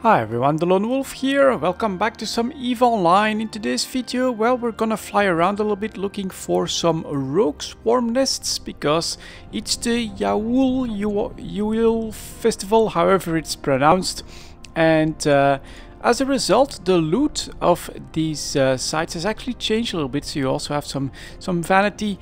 Hi everyone, delonewolf here. Welcome back to some EVE Online. In today's video, well, we're gonna fly around a little bit looking for some rogue swarm nests because it's the Yule festival, however it's pronounced, and as a result, the loot of these sites has actually changed a little bit. So you also have some vanity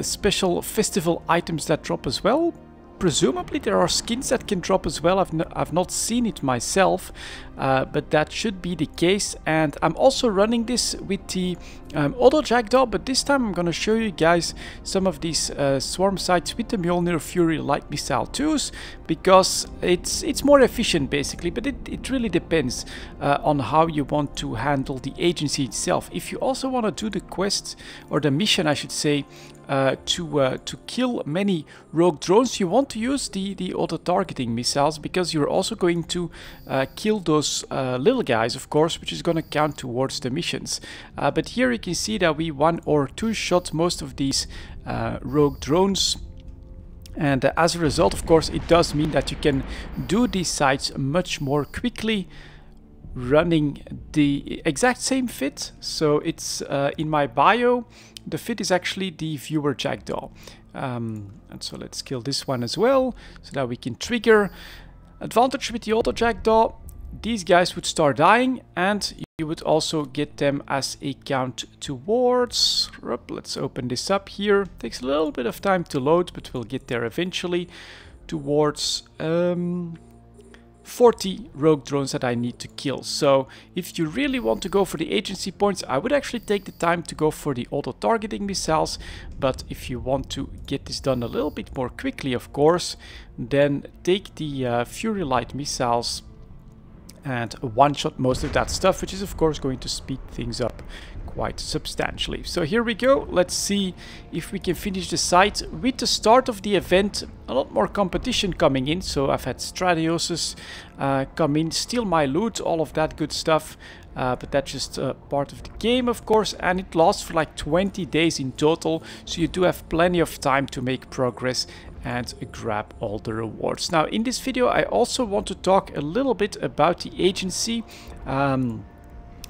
special festival items that drop as well. Presumably there are skins that can drop as well. I've not seen it myself, but that should be the case. And I'm also running this with the auto jackdaw, but this time I'm going to show you guys some of these swarm sites with the Mjolnir Fury light missile 2s, because it's more efficient basically, but it really depends on how you want to handle the agency itself. If you also want to do the quest, or the mission I should say, to kill many rogue drones, you want to use the auto-targeting missiles, because you're also going to kill those little guys, of course, which is going to count towards the missions. But here you can see that we one or two shot most of these rogue drones. And as a result, of course, it does mean that you can do these sites much more quickly, running the exact same fit. So it's in my bio, the fit is actually the viewer jackdaw. And so let's kill this one as well, so that we can trigger. Advantage with the auto jackdaw, these guys would start dying, and you would also get them as a count towards, let's open this up here. Takes a little bit of time to load, but we'll get there eventually, towards 40 rogue drones that I need to kill. So if you really want to go for the agency points, I would actually take the time to go for the auto-targeting missiles. But if you want to get this done a little bit more quickly, of course, then take the Fury Light missiles and one-shot most of that stuff, which is of course going to speed things up quite substantially. So here we go. Let's see if we can finish the site. With the start of the event, a lot more competition coming in. So I've had Stradioses come in, steal my loot, all of that good stuff. But that's just part of the game, of course, and it lasts for like 20 days in total. So you do have plenty of time to make progress and grab all the rewards. Now, in this video, I also want to talk a little bit about the agency,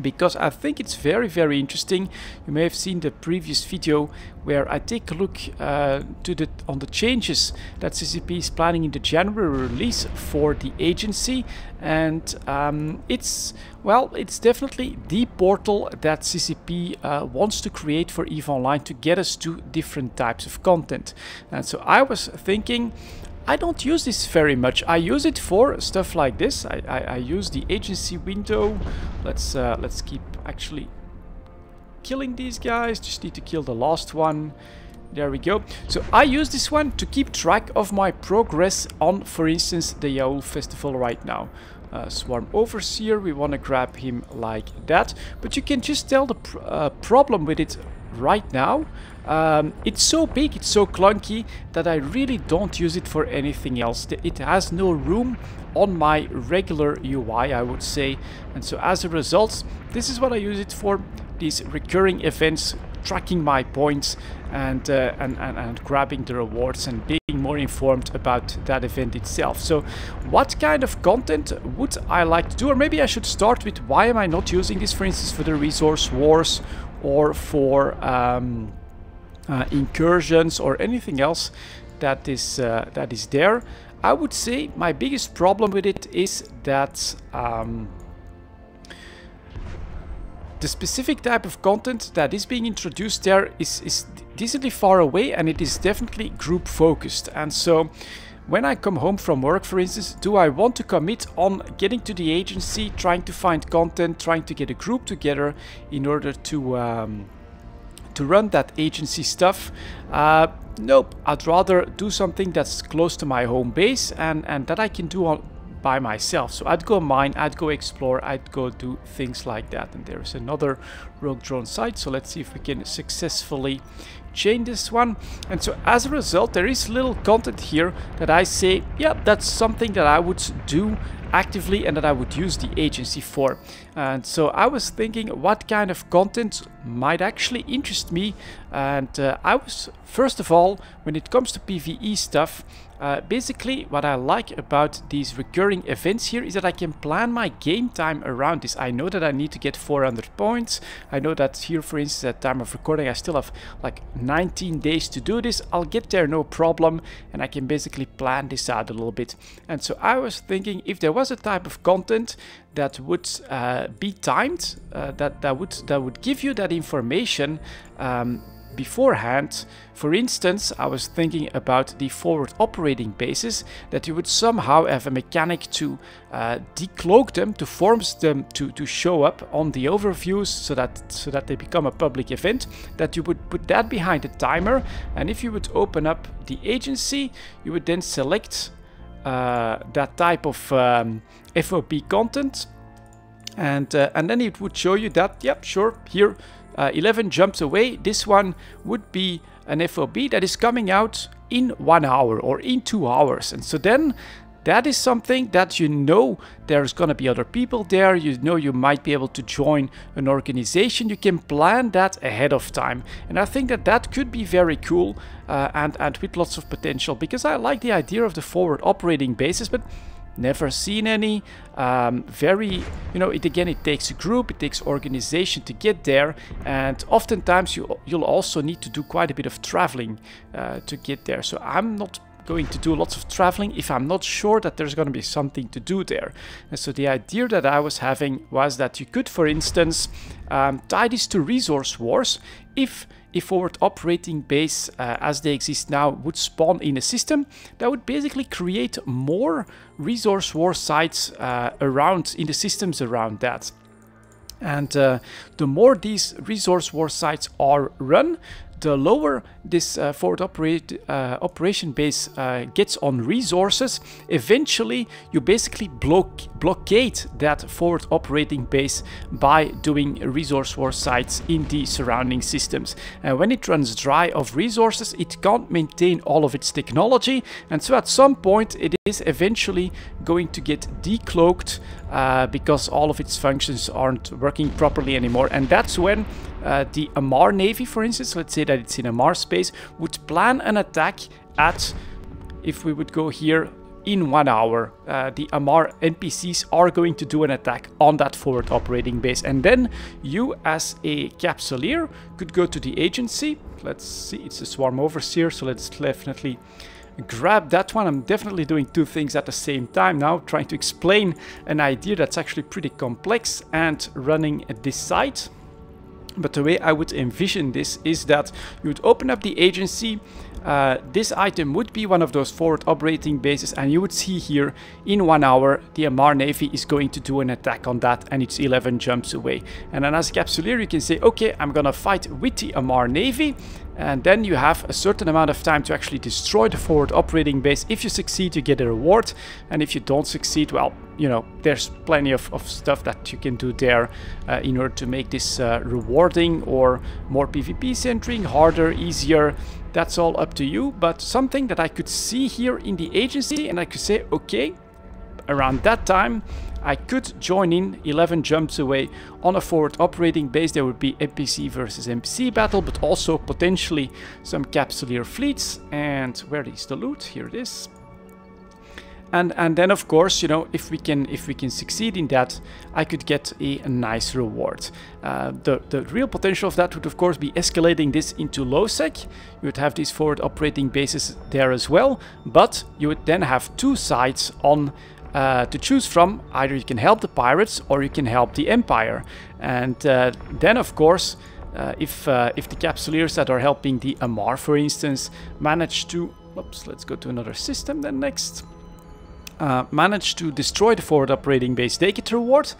because I think it's very, very interesting. You may have seen the previous video where I take a look on the changes that CCP is planning in the January release for the agency, and it's definitely the portal that CCP wants to create for EVE Online to get us to different types of content. And so I was thinking, I don't use this very much. I use it for stuff like this. I use the agency window. Let's keep actually killing these guys. Just need to kill the last one. There we go. So I use this one to keep track of my progress on, for instance, the Yule festival right now. Swarm Overseer, we want to grab him like that. But you can just tell the problem with it right now. It's so big, it's so clunky that I really don't use it for anything else. It has no room on my regular UI, I would say. And so as a result, this is what I use it for, these recurring events, tracking my points and grabbing the rewards and being more informed about that event itself. So what kind of content would I like to do? Or maybe I should start with, why am I not using this, for instance, for the resource wars or for incursions or anything else that is there. I would say my biggest problem with it is that the specific type of content that is being introduced there is decently far away, and it is definitely group focused. And so when I come home from work, for instance, do I want to commit on getting to the agency, trying to find content, trying to get a group together in order to run that agency stuff? Nope, I'd rather do something that's close to my home base and that I can do by myself. So I'd go mine, I'd go explore, I'd go do things like that. And there's another rogue drone site, so let's see if we can successfully chain this one. And so as a result, there is little content here that I say, yeah, that's something that I would do actively and that I would use the agency for. And so I was thinking what kind of content might actually interest me, and I was, first of all, when it comes to PvE stuff, basically what I like about these recurring events here is that I can plan my game time around this. I know that I need to get 400 points. I know that here, for instance, at time of recording, I still have like 19 days to do this. I'll get there no problem, and I can basically plan this out a little bit. And so I was thinking if there was a type of content that would be timed, that would give you that information beforehand. For instance, I was thinking about the forward operating bases, that you would somehow have a mechanic to decloak them, to force them to show up on the overviews so that they become a public event, that you would put that behind a timer, and if you would open up the agency, you would then select that type of FOP content, and then it would show you that, yep, sure, here 11 jumps away, this one would be an FOB that is coming out in 1 hour or in 2 hours. And so then that is something that you know there's gonna be other people there, you know you might be able to join an organization, you can plan that ahead of time. And I think that that could be very cool and with lots of potential, because I like the idea of the forward operating bases, but never seen any. Very, you know, it takes a group, it takes organization to get there, and oftentimes you'll also need to do quite a bit of traveling to get there. So I'm not going to do lots of traveling if I'm not sure that there's going to be something to do there. And so the idea that I was having was that you could, for instance, tie this to resource wars. If a forward operating base as they exist now would spawn in a system, that would basically create more resource war sites around in the systems around that. And the more these resource war sites are run, the lower this forward operation base gets on resources. Eventually you basically blockade that forward operating base by doing resource war sites in the surrounding systems. And when it runs dry of resources, it can't maintain all of its technology, and so at some point it is eventually going to get decloaked because all of its functions aren't working properly anymore. And that's when the Amar Navy, for instance, let's say that it's in Amar space, would plan an attack at, if we would go here, in 1 hour. The Amar NPCs are going to do an attack on that forward operating base, and then you as a capsuleer could go to the agency. Let's see, it's a swarm overseer, so let's definitely grab that one. I'm definitely doing two things at the same time now, trying to explain an idea that's actually pretty complex and running this site. But the way I would envision this is that you would open up the agency, this item would be one of those forward operating bases, and you would see here in 1 hour the Amar Navy is going to do an attack on that, and it's 11 jumps away. And then as a capsuleer you can say, okay, I'm gonna fight with the Amar Navy, and then you have a certain amount of time to actually destroy the forward operating base. If you succeed, you get a reward, and if you don't succeed, well, you know, there's plenty of stuff that you can do there in order to make this rewarding or more PvP centering, harder, easier. That's all up to you, but something that I could see here in the agency, and I could say, okay, around that time I could join in 11 jumps away on a forward operating base. There would be NPC versus NPC battle, but also potentially some capsuleer fleets. And where is the loot? Here it is. And then of course, you know, if we can succeed in that, I could get a nice reward. The real potential of that would of course be escalating this into low sec. You would have these forward operating bases there as well, but you would then have two sides on to choose from. Either you can help the pirates or you can help the Empire. And then of course, if the capsuleers that are helping the Amar, for instance, manage to, oops, let's go to another system then next. Manage to destroy the forward operating base, they get a reward,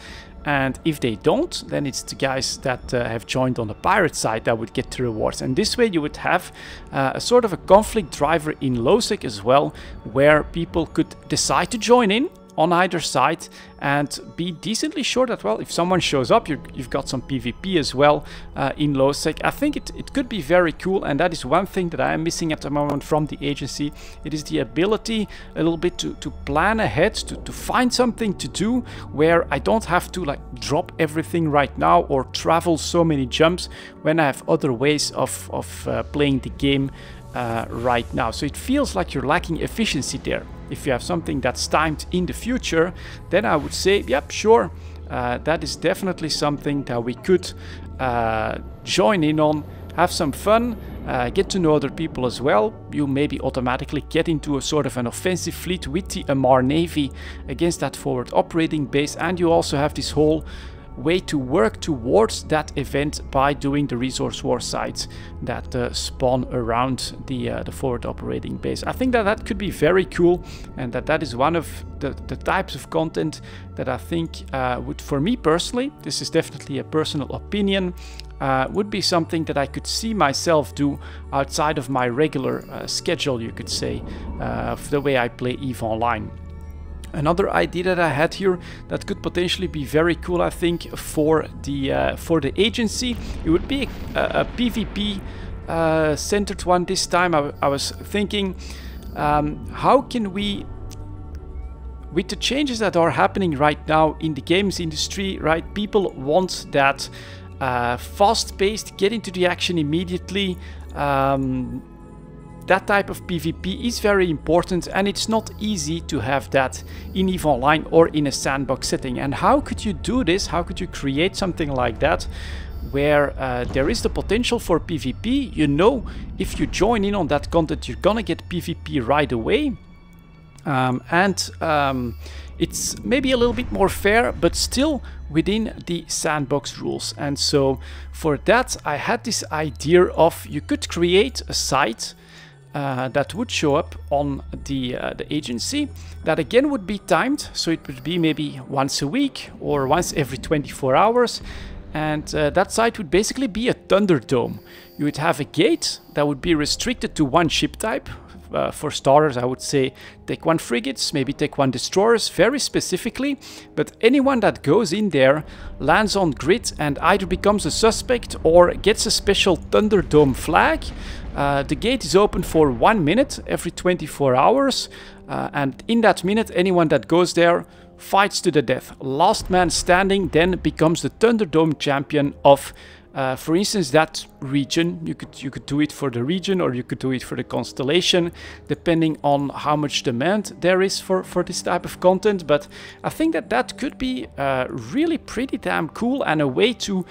and if they don't, then it's the guys that have joined on the pirate side that would get the rewards. And this way you would have a sort of a conflict driver in low sec as well, where people could decide to join in on either side and be decently sure that, well, if someone shows up, you've got some PvP as well in low sec. I think it could be very cool, and that is one thing that I am missing at the moment from the agency. It is the ability a little bit to plan ahead, to find something to do where I don't have to like drop everything right now or travel so many jumps when I have other ways of playing the game right now. So it feels like you're lacking efficiency there. If you have something that's timed in the future, then I would say, yep, sure, that is definitely something that we could join in on, have some fun, get to know other people as well. You maybe automatically get into a sort of an offensive fleet with the Amar Navy against that forward operating base, and you also have this whole way to work towards that event by doing the resource war sites that spawn around the forward operating base. I think that that could be very cool, and that is one of the types of content that I think would, for me personally, this is definitely a personal opinion, would be something that I could see myself do outside of my regular schedule, you could say, of the way I play EVE Online. Another idea that I had here that could potentially be very cool, I think, for the agency, it would be a PvP centered one this time. I was thinking, how can we, with the changes that are happening right now in the games industry, right? People want that fast-paced, get into the action immediately. That type of PvP is very important, and it's not easy to have that in EVE Online or in a sandbox setting. And how could you do this? How could you create something like that where there is the potential for PvP? You know, if you join in on that content, you're gonna get PvP right away. It's maybe a little bit more fair, but still within the sandbox rules. And so for that, I had this idea of you could create a site that would show up on the agency, that again would be timed, so it would be maybe once a week or once every 24 hours, and that site would basically be a Thunderdome. You would have a gate that would be restricted to one ship type. For starters, I would say take one frigates, maybe take one destroyers, very specifically, but anyone that goes in there lands on grid and either becomes a suspect or gets a special Thunderdome flag. The gate is open for 1 minute every 24 hours, and in that minute, anyone that goes there fights to the death. Last man standing then becomes the Thunderdome champion of, for instance, that region. You could do it for the region, or you could do it for the constellation, depending on how much demand there is for this type of content. But I think that could be really pretty damn cool, and a way to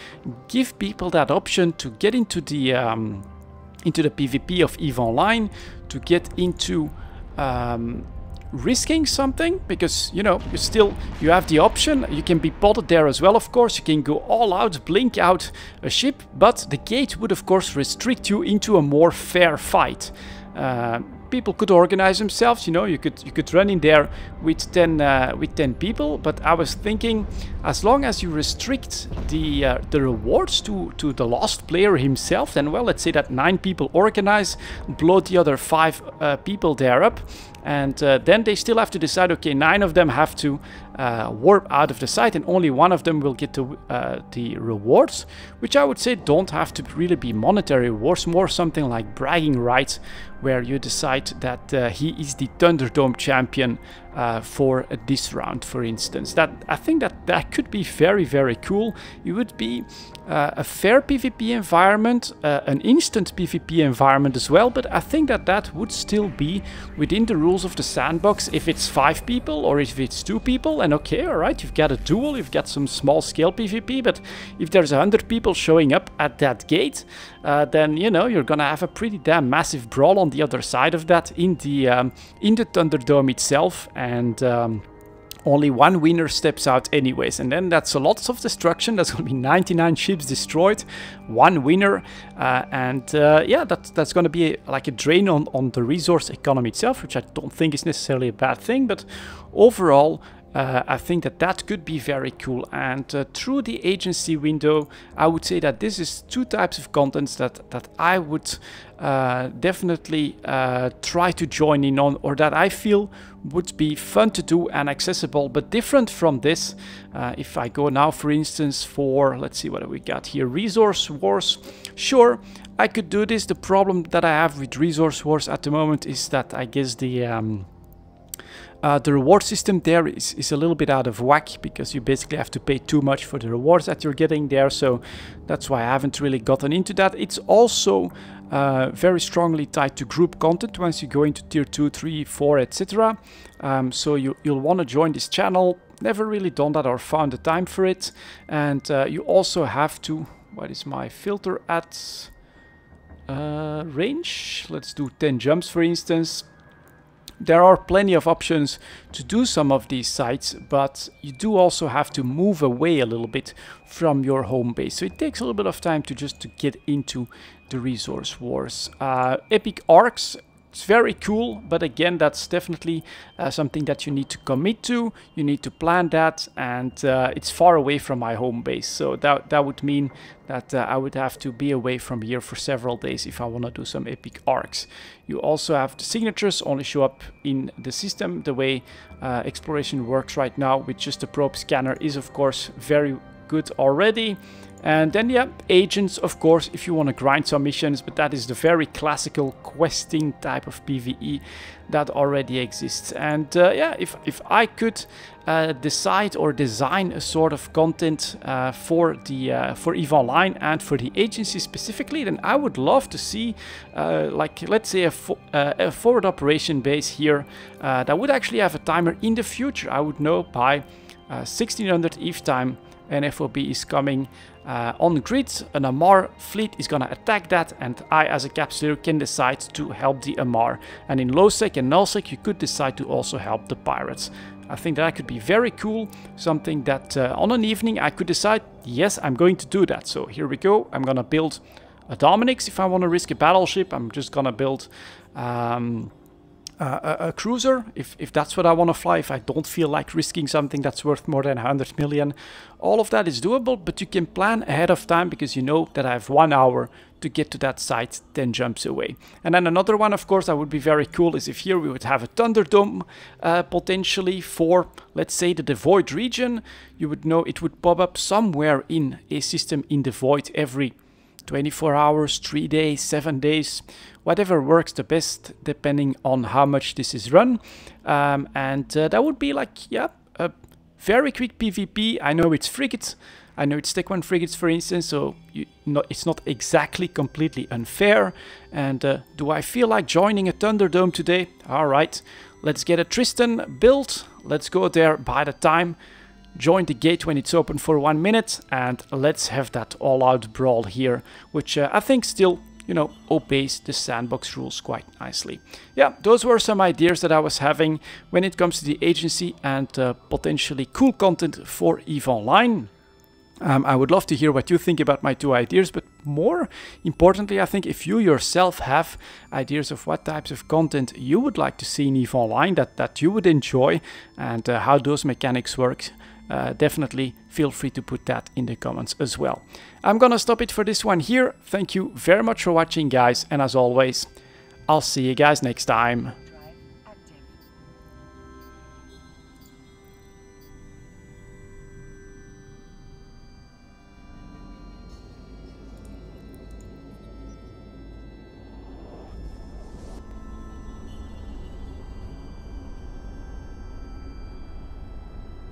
give people that option to get into the PvP of EVE Online, to get into risking something, because you know you have the option. You can be potted there as well, of course. You can go all out, blink out a ship, but the gate would of course restrict you into a more fair fight. People could organize themselves, you know, you could run in there with 10 people, but I was thinking, as long as you restrict the rewards to the last player himself, then, well, let's say that 9 people organize, blow the other 5 people there up, and then they still have to decide, okay, 9 of them have to warp out of the site, and only 1 of them will get the rewards, which I would say don't have to really be monetary rewards, more something like bragging rights, where you decide that he is the Thunderdome champion for this round, for instance. I think that could be very, very cool. It would be a fair PvP environment, an instant PvP environment as well, but I think that would still be within the rules of the sandbox. If it's 5 people or if it's 2 people, and okay, alright, you've got a duel, you've got some small scale PvP, but if there's 100 people showing up at that gate, then you know you're gonna have a pretty damn massive brawl on the other side of that in the Thunderdome itself, and only 1 winner steps out anyways, and then that's a lot of destruction. That's gonna be 99 ships destroyed, 1 winner, and yeah, that's gonna be like a drain on the resource economy itself, which I don't think is necessarily a bad thing, but overall I think that that could be very cool. And through the agency window, I would say that this is two types of contents that I would definitely try to join in on, or that I feel would be fun to do and accessible, but different from this. If I go now, for instance, for, let's see what have we got here, Resource Wars. Sure, I could do this. The problem that I have with Resource Wars at the moment is that I guess the reward system there is a little bit out of whack, because you basically have to pay too much for the rewards that you're getting there. So that's why I haven't really gotten into that. It's also very strongly tied to group content once you go into tier 2, 3, 4, etc. So you'll want to join this channel. Never really done that or found the time for it. And you also have to, what is my filter at? Range. Let's do 10 jumps, for instance. There are plenty of options to do some of these sites, but you do also have to move away a little bit from your home base. So it takes a little bit of time to get into the Resource Wars. Epic arcs, it's very cool, but again, that's definitely something that you need to commit to. You need to plan that, and it's far away from my home base. So that would mean that I would have to be away from here for several days if I want to do some epic arcs. You also have the signatures only show up in the system. The way exploration works right now with just a probe scanner is of course very good already. And then yeah, agents, of course, if you want to grind some missions, but that is the very classical questing type of PvE that already exists. And yeah, if I could decide or design a sort of content for EVE Online and for the agency specifically, then I would love to see like, let's say a forward operation base here that would actually have a timer in the future. I would know by 1600 EVE time an FOB is coming on grid, an Amarr fleet is gonna attack that, and I as a capsuleer can decide to help the Amarr. And in low sec and null sec you could decide to also help the pirates. I think that could be very cool, something that on an evening I could decide, yes, I'm going to do that. So here we go, I'm gonna build a Dominix. If I want to risk a battleship, I'm just gonna build a cruiser, if that's what I want to fly, if I don't feel like risking something that's worth more than 100 million. All of that is doable, but you can plan ahead of time because you know that I have 1 hour to get to that site 10 jumps away. And then another one, of course, that would be very cool is if here we would have a Thunderdome potentially for, let's say, the Void region. You would know it would pop up somewhere in a system in the Void every 24 hours, 3 days, 7 days, whatever works the best depending on how much this is run. And that would be like, yeah, a very quick PvP. I know it's frigates, I know it's Tech 1 frigates, for instance, so it's not exactly completely unfair. And do I feel like joining a Thunderdome today? Alright, let's get a Tristan built, let's go there by the time. Join the gate when it's open for 1 minute, and let's have that all-out brawl here, which I think still, you know, obeys the sandbox rules quite nicely. Yeah, those were some ideas that I was having when it comes to the agency and potentially cool content for EVE Online. I would love to hear what you think about my two ideas, but more importantly, I think if you yourself have ideas of what types of content you would like to see in EVE Online that you would enjoy, and how those mechanics work, definitely feel free to put that in the comments as well. I'm gonna stop it for this one here. Thank you very much for watching, guys, and as always, I'll see you guys next time.